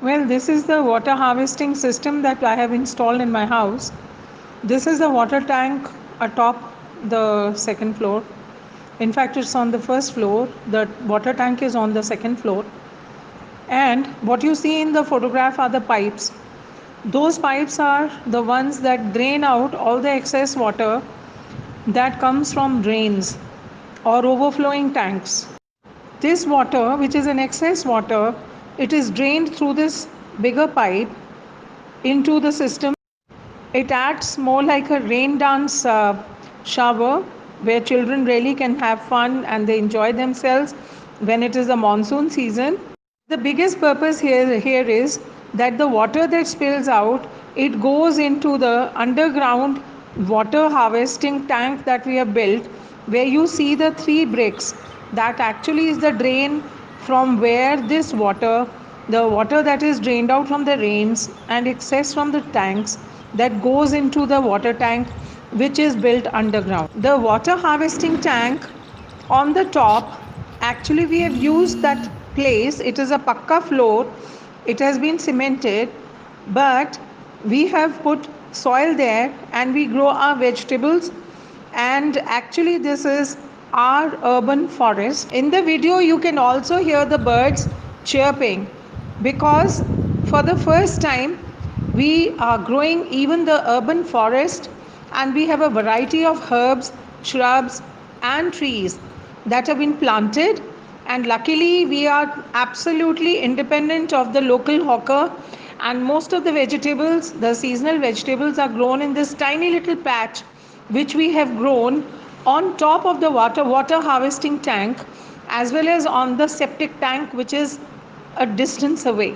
Well, this is the water harvesting system that I have installed in my house. This is the water tank atop the second floor. In fact, it's on the first floor. The water tank is on the second floor. And what you see in the photograph are the pipes. Those pipes are the ones that drain out all the excess water that comes from drains or overflowing tanks. This water, which is an excess water, it is drained through this bigger pipe into the system. It acts more like a rain dance shower where children really can have fun and they enjoy themselves when it is the monsoon season. The biggest purpose here is that the water that spills out, it goes into the underground water harvesting tank that we have built, where you see the three bricks. That actually is the drain from where this water, the water that is drained out from the rains and excess from the tanks, that goes into the water tank which is built underground. The water harvesting tank on the top, actually we have used that place. It is a pakka floor, it has been cemented, but we have put soil there and we grow our vegetables. And actually this is our urban forest. In the video you can also hear the birds chirping, because for the first time we are growing even the urban forest, and we have a variety of herbs, shrubs and trees that have been planted. And luckily we are absolutely independent of the local hawker, and most of the vegetables, the seasonal vegetables, are grown in this tiny little patch which we have grown on top of the water harvesting tank, as well as on the septic tank which is a distance away.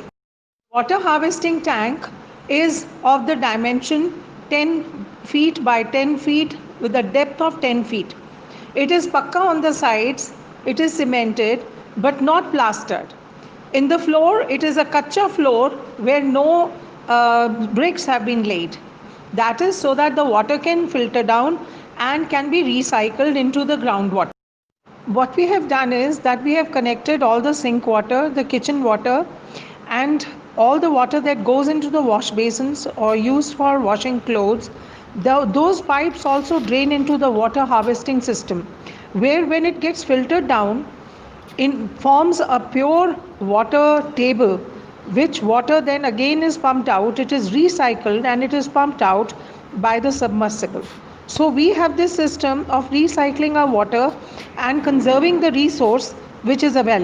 Water harvesting tank is of the dimension 10 feet by 10 feet with a depth of 10 feet. It is pakka on the sides, it is cemented but not plastered. In the floor, it is a kacha floor where no bricks have been laid. That is so that the water can filter down and can be recycled into the groundwater. What we have done is that we have connected all the sink water, the kitchen water, and all the water that goes into the wash basins or used for washing clothes. Those pipes also drain into the water harvesting system, where when it gets filtered down, it forms a pure water table, which water then again is pumped out. It is recycled and it is pumped out by the submersible. So we have this system of recycling our water and conserving the resource which is available.